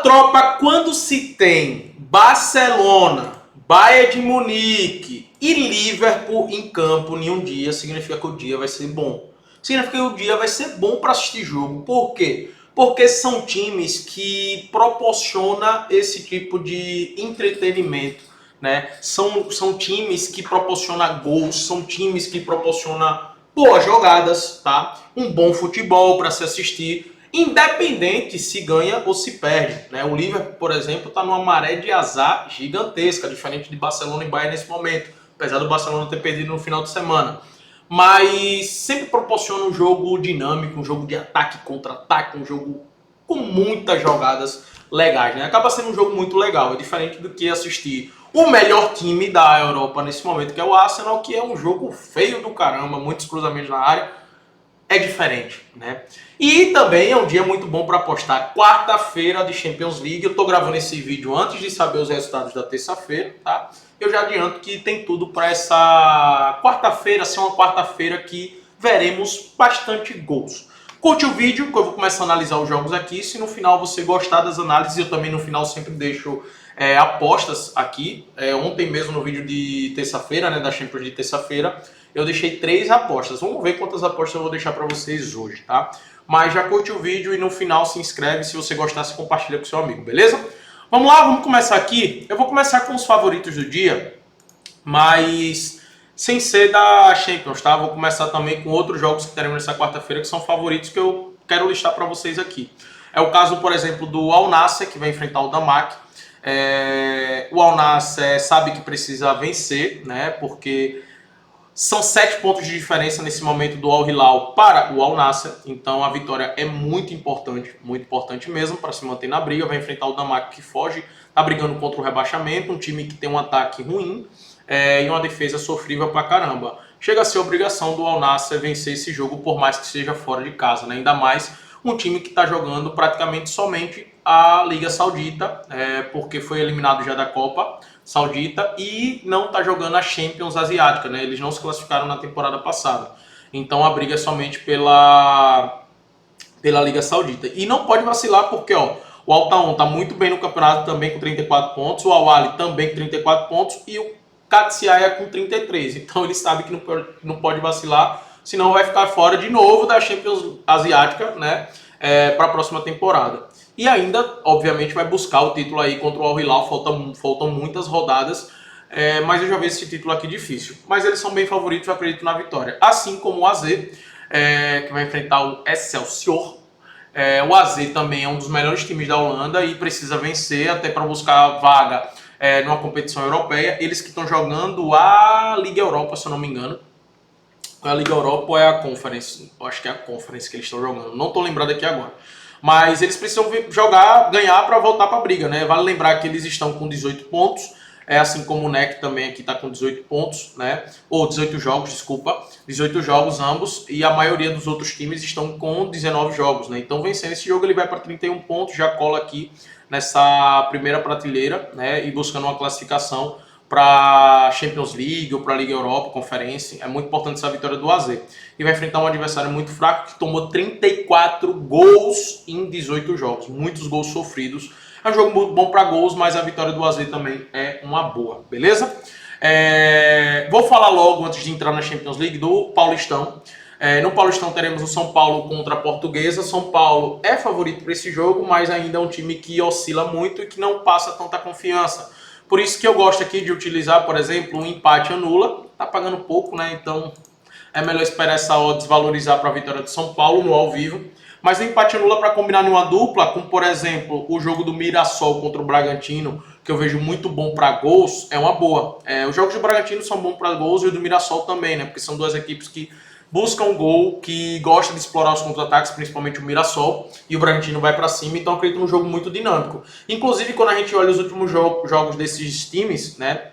tropa, quando se tem Barcelona, Bayern de Munique e Liverpool em campo em um dia, significa que o dia vai ser bom. Significa que o dia vai ser bom para assistir jogo. Por quê? Porque são times que proporcionam esse tipo de entretenimento, né? São times que proporcionam gols, são times que proporcionam boas jogadas, tá? Um bom futebol para se assistir, independente se ganha ou se perde, né? O Liverpool, por exemplo, está numa maré de azar gigantesca, diferente de Barcelona e Bayern nesse momento, apesar do Barcelona ter perdido no final de semana. Mas sempre proporciona um jogo dinâmico, um jogo de ataque contra-ataque, um jogo com muitas jogadas legais, né? Acaba sendo um jogo muito legal, é diferente do que assistir o melhor time da Europa nesse momento, que é o Arsenal, que é um jogo feio do caramba, muitos cruzamentos na área, é diferente, né? E também é um dia muito bom para apostar. Quarta-feira de Champions League, eu tô gravando esse vídeo antes de saber os resultados da terça-feira, tá? Eu já adianto que tem tudo para essa quarta-feira ser uma quarta-feira que veremos bastante gols. Curte o vídeo, que eu vou começar a analisar os jogos aqui. Se no final você gostar das análises, eu também no final sempre deixo apostas aqui. Ontem mesmo no vídeo de terça-feira, né, da Champions de terça-feira, eu deixei 3 apostas. Vamos ver quantas apostas eu vou deixar para vocês hoje, tá? Mas já curte o vídeo e no final se inscreve. Se você gostar, se compartilha com seu amigo, beleza? Vamos lá, vamos começar aqui. Eu vou começar com os favoritos do dia, mas sem ser da Champions, tá? Vou começar também com outros jogos que teremos nessa quarta-feira que são favoritos que eu quero listar para vocês aqui. É o caso, por exemplo, do Al Nassr, que vai enfrentar o Damak. O Al Nassr sabe que precisa vencer, né? Porque são 7 pontos de diferença nesse momento do Al Hilal para o Al Nassr. Então a vitória é muito importante mesmo para se manter na briga. Vai enfrentar o Damak, que foge, está brigando contra o rebaixamento, um time que tem um ataque ruim e uma defesa sofrível pra caramba. Chega a ser obrigação do Al Nassr vencer esse jogo, por mais que seja fora de casa, né? Ainda mais um time que está jogando praticamente somente a Liga Saudita, porque foi eliminado já da Copa Saudita e não está jogando a Champions Asiática, né? Eles não se classificaram na temporada passada. Então a briga é somente pela Liga Saudita. E não pode vacilar porque, ó, o Al Taun está muito bem no campeonato também com 34 pontos, o Al Ahly também com 34 pontos e o Qadsiya com 33. Então ele sabe que não pode vacilar, senão vai ficar fora de novo da Champions Asiática, né, para a próxima temporada. E ainda, obviamente, vai buscar o título aí contra o Al Hilal. Faltam muitas rodadas, mas eu já vejo esse título aqui difícil. Mas eles são bem favoritos, eu acredito na vitória. Assim como o AZ, que vai enfrentar o Excelsior. O AZ também é um dos melhores times da Holanda e precisa vencer até para buscar vaga numa competição europeia. Eles que estão jogando a Liga Europa, se eu não me engano. A Liga Europa ou é a Conference? Eu acho que é a Conference que eles estão jogando. Não estou lembrado aqui agora. Mas eles precisam ganhar para voltar para a briga, né? Vale lembrar que eles estão com 18 pontos. Assim como o NEC também aqui está com 18 pontos, né? Ou 18 jogos, desculpa. 18 jogos ambos. E a maioria dos outros times estão com 19 jogos, né? Então, vencendo esse jogo, ele vai para 31 pontos. Já cola aqui nessa primeira prateleira, né? E buscando uma classificação para Champions League ou para a Liga Europa, Conferência. É muito importante essa vitória do AZ. E vai enfrentar um adversário muito fraco que tomou 34 gols em 18 jogos. Muitos gols sofridos. É um jogo muito bom para gols, mas a vitória do AZ também é uma boa, beleza? Vou falar logo, antes de entrar na Champions League, do Paulistão. No Paulistão teremos o São Paulo contra a Portuguesa. São Paulo é favorito para esse jogo, mas ainda é um time que oscila muito e que não passa tanta confiança. Por isso que eu gosto aqui de utilizar, por exemplo, um empate anula. Tá pagando pouco, né? Então é melhor esperar essa odds valorizar para a vitória do São Paulo no ao vivo. Mas o empate anula para combinar numa dupla, como por exemplo o jogo do Mirassol contra o Bragantino, que eu vejo muito bom para gols, é uma boa. Os jogos do Bragantino são bons para gols e o do Mirassol também, né? Porque são duas equipes que buscam gol, que gostam de explorar os contra-ataques, principalmente o Mirassol, e o Bragantino vai para cima, então eu acredito num jogo muito dinâmico. Inclusive, quando a gente olha os últimos jogos desses times, né,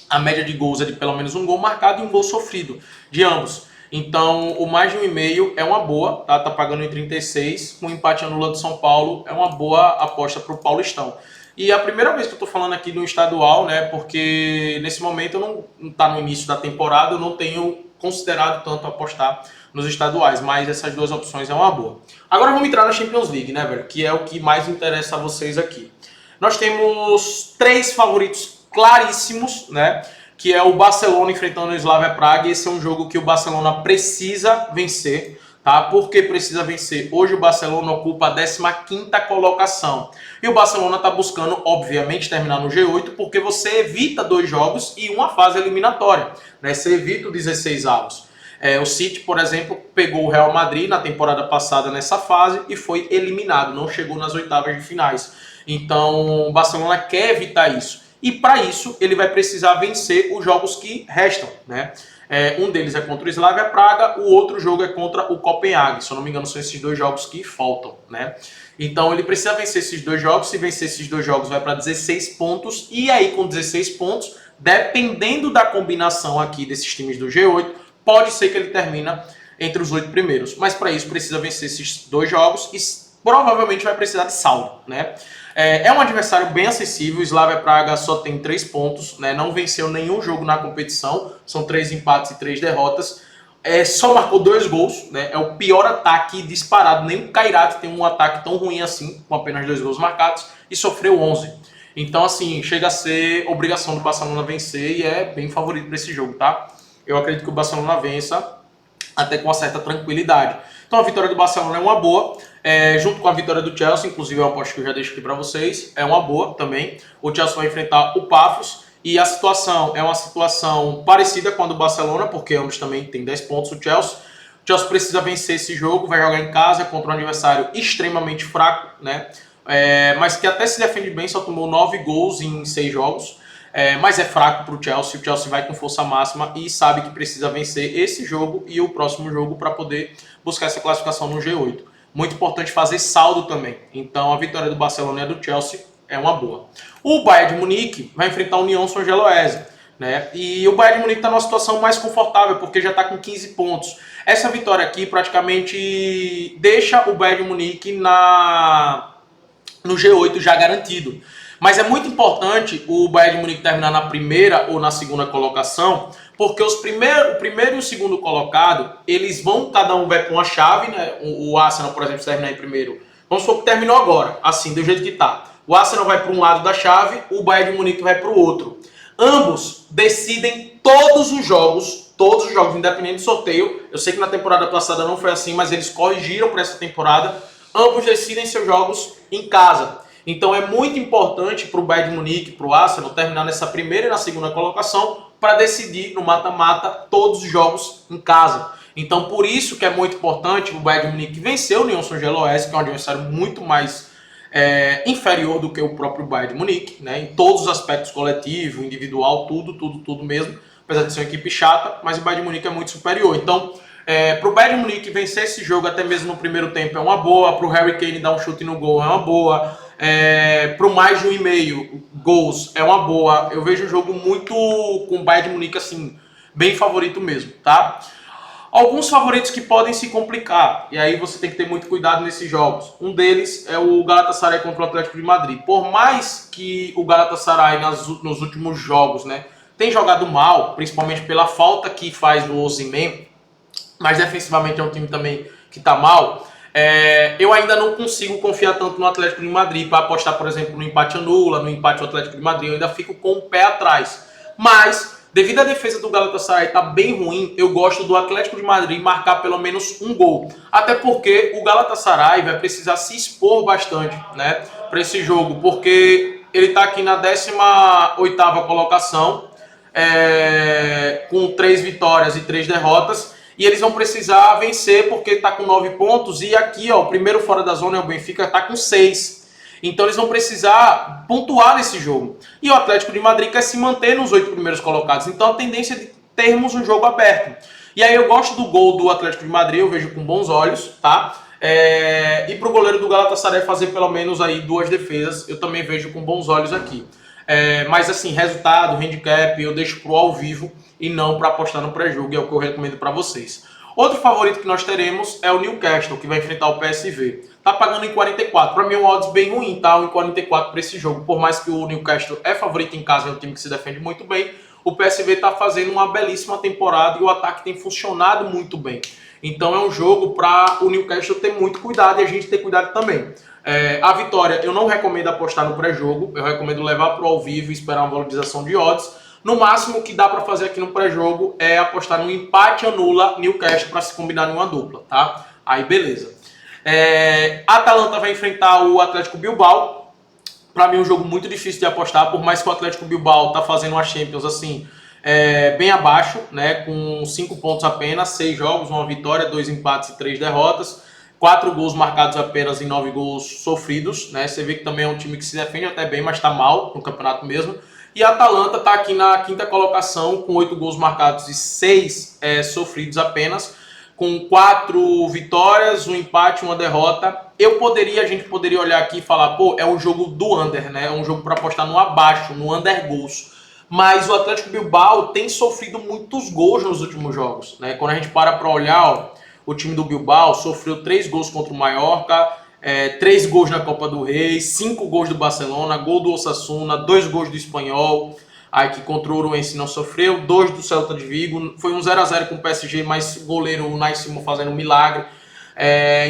a média de gols é de pelo menos um gol marcado e um gol sofrido, de ambos. Então, o mais de 1,5 é uma boa, tá pagando em 36, com o empate anula do São Paulo, é uma boa aposta para o Paulistão. E é a primeira vez que eu estou falando aqui no estadual, né, porque nesse momento eu não tá no início da temporada, eu não tenho considerado tanto apostar nos estaduais, mas essas duas opções é uma boa. Agora vamos entrar na Champions League, né, velho? Que é o que mais interessa a vocês aqui. Nós temos 3 favoritos claríssimos, né? Que é o Barcelona enfrentando o Slavia Praga. Esse é um jogo que o Barcelona precisa vencer, tá? Por que precisa vencer? Hoje o Barcelona ocupa a 15ª colocação. E o Barcelona está buscando, obviamente, terminar no G8, porque você evita 2 jogos e uma fase eliminatória, né? Você evita o 16 avos. O City, por exemplo, pegou o Real Madrid na temporada passada nessa fase e foi eliminado, não chegou nas oitavas de finais. Então o Barcelona quer evitar isso. E para isso ele vai precisar vencer os jogos que restam, né? Um deles é contra o Slavia Praga, o outro jogo é contra o Copenhague. Se eu não me engano, são esses 2 jogos que faltam, né? Então ele precisa vencer esses 2 jogos. Se vencer esses 2 jogos, vai para 16 pontos. E aí, com 16 pontos, dependendo da combinação aqui desses times do G8, pode ser que ele termine entre os 8 primeiros. Mas para isso precisa vencer esses 2 jogos e provavelmente vai precisar de saldo, né? É um adversário bem acessível. O Slavia Praga só tem 3 pontos, né? Não venceu nenhum jogo na competição. São 3 empates e 3 derrotas. Só marcou 2 gols, né? É o pior ataque disparado. Nem o Kairat tem um ataque tão ruim assim, com apenas 2 gols marcados, e sofreu 11. Então, assim, chega a ser obrigação do Barcelona vencer e é bem favorito para esse jogo, tá? Eu acredito que o Barcelona vença até com uma certa tranquilidade. Então a vitória do Barcelona é uma boa, junto com a vitória do Chelsea, inclusive é uma aposta que eu já deixo aqui para vocês, é uma boa também. O Chelsea vai enfrentar o Pafos e a situação é uma situação parecida com a do Barcelona, porque ambos também têm 10 pontos o Chelsea. O Chelsea precisa vencer esse jogo, vai jogar em casa contra um adversário extremamente fraco, né? Mas que até se defende bem, só tomou 9 gols em 6 jogos. Mas é fraco para o Chelsea vai com força máxima e sabe que precisa vencer esse jogo e o próximo jogo para poder buscar essa classificação no G8. Muito importante fazer saldo também. Então a vitória do Barcelona e do Chelsea é uma boa. O Bayern de Munique vai enfrentar a União São-Geloese, né? E o Bayern de Munique está numa situação mais confortável porque já está com 15 pontos. Essa vitória aqui praticamente deixa o Bayern de Munique no G8 já garantido. Mas é muito importante o Bayern de Munique terminar na primeira ou na segunda colocação, porque o primeiro e o segundo colocado, eles vão, cada um vai para uma chave, né? O Arsenal, por exemplo, se terminar em primeiro, vamos supor que terminou agora, assim, do jeito que tá. O Arsenal vai para um lado da chave, o Bayern de Munique vai para o outro. Ambos decidem todos os jogos, independente do sorteio. Eu sei que na temporada passada não foi assim, mas eles corrigiram para essa temporada. Ambos decidem seus jogos em casa. Então é muito importante para o Bayern de Munique, para o Arsenal, terminar nessa primeira e na segunda colocação para decidir no mata-mata todos os jogos em casa. Então por isso que é muito importante o Bayern de Munique vencer o União São-Geloese, que é um adversário muito mais inferior do que o próprio Bayern de Munique, né? Em todos os aspectos, coletivo, individual, tudo mesmo. Apesar de ser uma equipe chata, mas o Bayern de Munique é muito superior. Então para o Bayern de Munique vencer esse jogo até mesmo no primeiro tempo é uma boa, para o Harry Kane dar um chute no gol é uma boa, para o mais de 1,5 gols é uma boa. Eu vejo o jogo muito com o Bayern de Munique assim, bem favorito mesmo, tá? Alguns favoritos que podem se complicar, e aí você tem que ter muito cuidado nesses jogos. Um deles é o Galatasaray contra o Atlético de Madrid. Por mais que o Galatasaray nos últimos jogos, né, tem jogado mal, principalmente pela falta que faz no Osimhen, mas defensivamente é um time também que está mal, eu ainda não consigo confiar tanto no Atlético de Madrid para apostar, por exemplo, no empate anula, no empate do Atlético de Madrid. Eu ainda fico com o pé atrás. Mas, devido à defesa do Galatasaray estar bem ruim, eu gosto do Atlético de Madrid marcar pelo menos um gol. Até porque o Galatasaray vai precisar se expor bastante, né, para esse jogo, porque ele está aqui na 18ª colocação, com 3 vitórias e 3 derrotas. E eles vão precisar vencer porque está com 9 pontos. E aqui, ó, o primeiro fora da zona é o Benfica, está com 6. Então eles vão precisar pontuar nesse jogo. E o Atlético de Madrid quer se manter nos 8 primeiros colocados. Então a tendência é de termos um jogo aberto. E aí eu gosto do gol do Atlético de Madrid, eu vejo com bons olhos, tá? E para o goleiro do Galatasaray fazer pelo menos aí 2 defesas, eu também vejo com bons olhos aqui. Mas assim, resultado, handicap, eu deixo pro ao vivo e não para apostar no pré-jogo, é o que eu recomendo para vocês. Outro favorito que nós teremos é o Newcastle, que vai enfrentar o PSV. Tá pagando em 44. Para mim é um odds bem ruim, tá? Em 44 para esse jogo. Por mais que o Newcastle é favorito em casa, é um time que se defende muito bem, o PSV está fazendo uma belíssima temporada e o ataque tem funcionado muito bem. Então é um jogo para o Newcastle ter muito cuidado e a gente ter cuidado também. A vitória, eu não recomendo apostar no pré-jogo, eu recomendo levar para o ao vivo e esperar uma valorização de odds. No máximo, o que dá para fazer aqui no pré-jogo é apostar no empate anula Newcastle para se combinar em uma dupla, tá? Aí beleza. A Atalanta vai enfrentar o Atlético Bilbao. Para mim, um jogo muito difícil de apostar, por mais que o Atlético Bilbao tá fazendo uma Champions assim, bem abaixo, né, com 5 pontos apenas, 6 jogos, 1 vitória, 2 empates e 3 derrotas, 4 gols marcados apenas e 9 gols sofridos, né? Você vê que também é um time que se defende até bem, mas está mal no campeonato mesmo. E a Atalanta está aqui na 5ª colocação, com 8 gols marcados e 6 sofridos apenas, com 4 vitórias, 1 empate, 1 derrota. A gente poderia olhar aqui e falar, pô, é um jogo do under, né? É um jogo para apostar no abaixo, no under gols. Mas o Atlético Bilbao tem sofrido muitos gols nos últimos jogos, né? Quando a gente para olhar, ó, o time do Bilbao sofreu 3 gols contra o Mallorca, 3 gols na Copa do Rei, 5 gols do Barcelona, gol do Osasuna, 2 gols do Espanhol, aí que contra o Uruense não sofreu, 2 do Celta de Vigo, foi um 0-0 com o PSG, mas goleiro Unai Simon fazendo um milagre.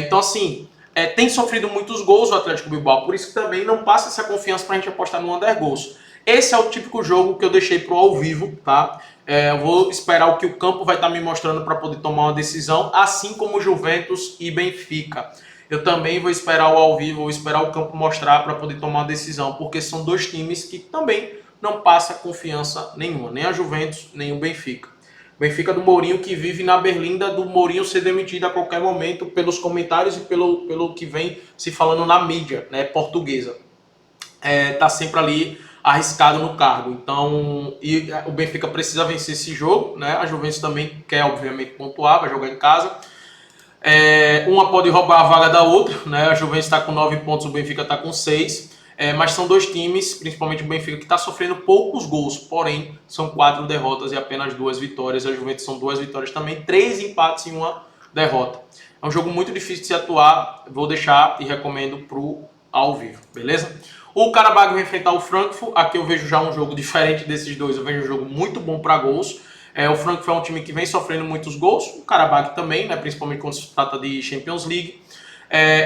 Então assim, tem sofrido muitos gols o Atlético Bilbao, por isso que também não passa essa confiança pra gente apostar no under gols. Esse é o típico jogo que eu deixei pro ao vivo, tá? Eu vou esperar o que o campo vai estar me mostrando para poder tomar uma decisão, assim como Juventus e Benfica. Eu também vou esperar o ao vivo, vou esperar o campo mostrar para poder tomar uma decisão, porque são 2 times que também não passa confiança nenhuma, nem a Juventus, nem o Benfica. O Benfica do Mourinho, que vive na berlinda do Mourinho ser demitido a qualquer momento, pelos comentários e pelo que vem se falando na mídia, né, portuguesa. Tá sempre ali arriscado no cargo. Então, o Benfica precisa vencer esse jogo, né? A Juventus também quer, obviamente, pontuar, vai jogar em casa. Uma pode roubar a vaga da outra, né? A Juventus está com 9 pontos, o Benfica está com 6. Mas são 2 times, principalmente o Benfica, que está sofrendo poucos gols, porém são 4 derrotas e apenas 2 vitórias. A Juventus são 2 vitórias também, 3 empates e 1 derrota. É um jogo muito difícil de se atuar, vou deixar e recomendo pro ao vivo, beleza? O Karabag vai enfrentar o Frankfurt. Aqui eu vejo já um jogo diferente desses dois, eu vejo um jogo muito bom para gols. O Frankfurt é um time que vem sofrendo muitos gols, o Karabag também, né, principalmente quando se trata de Champions League.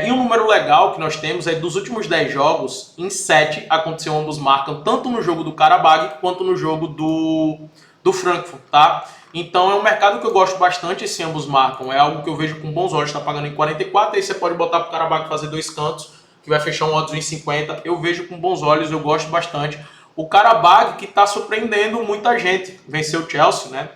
E um número legal que nós temos é dos últimos 10 jogos, em 7 aconteceu, ambos marcam, tanto no jogo do Karabag quanto no jogo do Frankfurt, tá? Então é um mercado que eu gosto bastante, esse ambos marcam, é algo que eu vejo com bons olhos, está pagando em 44, aí você pode botar para o Karabag fazer 2 cantos, que vai fechar um odds em 50, eu vejo com bons olhos, eu gosto bastante. O Karabag, que está surpreendendo muita gente, venceu o Chelsea, né?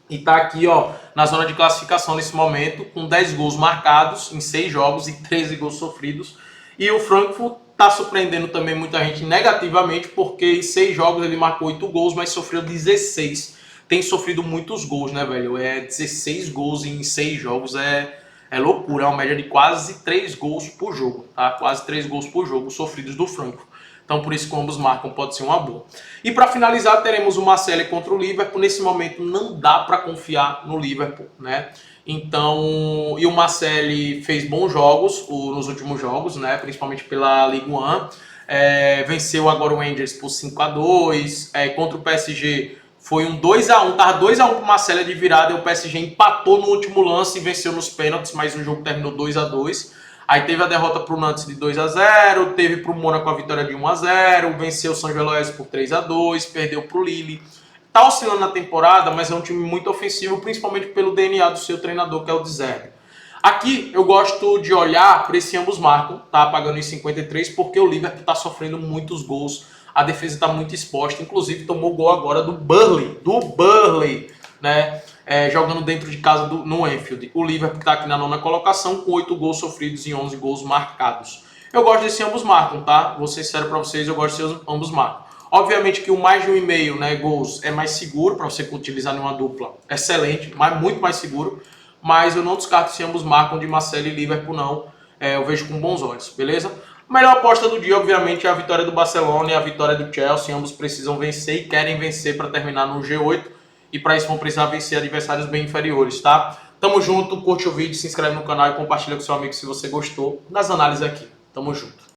E está aqui, ó, na zona de classificação nesse momento, com 10 gols marcados em 6 jogos e 13 gols sofridos. E o Frankfurt está surpreendendo também muita gente negativamente, porque em 6 jogos ele marcou 8 gols, mas sofreu 16. Tem sofrido muitos gols, né, velho? 16 gols em 6 jogos é loucura, é uma média de quase 3 gols por jogo, tá? Quase 3 gols por jogo sofridos do Frankfurt. Então, por isso que ambos marcam, pode ser uma boa. E para finalizar, teremos o Marseille contra o Liverpool. Nesse momento, não dá para confiar no Liverpool, né? Então, e o Marseille fez bons jogos nos últimos jogos, né? Principalmente pela Ligue 1. Venceu agora o Rangers por 5-2. Contra o PSG foi um 2-1. Tava 2-1 pro Marseille de virada. E o PSG empatou no último lance e venceu nos pênaltis, mas o jogo terminou 2-2. Aí teve a derrota para o Nantes de 2-0, teve para o Mônaco a vitória de 1-0, venceu o São Geloise por 3-2, perdeu para o Lille. Tá oscilando na temporada, mas é um time muito ofensivo, principalmente pelo DNA do seu treinador, que é o De Zerbi. Aqui eu gosto de olhar para esse ambos marcam, tá pagando em 53, porque o Liverpool está sofrendo muitos gols, a defesa está muito exposta, inclusive tomou gol agora do Burnley, né? Jogando dentro de casa no Anfield. O Liverpool está aqui na 9ª colocação com 8 gols sofridos e 11 gols marcados. Eu gosto desse ambos marcam, tá? Vou ser sério para vocês, eu gosto desse ambos marcam. Obviamente que o mais de 1,5, né, gols é mais seguro para você utilizar numa dupla. Excelente, mas muito mais seguro. Mas eu não descarto se ambos marcam de Marseille e Liverpool, não. Eu vejo com bons olhos, beleza? A melhor aposta do dia, obviamente, é a vitória do Barcelona e a vitória do Chelsea. Ambos precisam vencer e querem vencer para terminar no G8. E para isso vão precisar vencer adversários bem inferiores, tá? Tamo junto, curte o vídeo, se inscreve no canal e compartilha com seu amigo se você gostou das análises aqui. Tamo junto.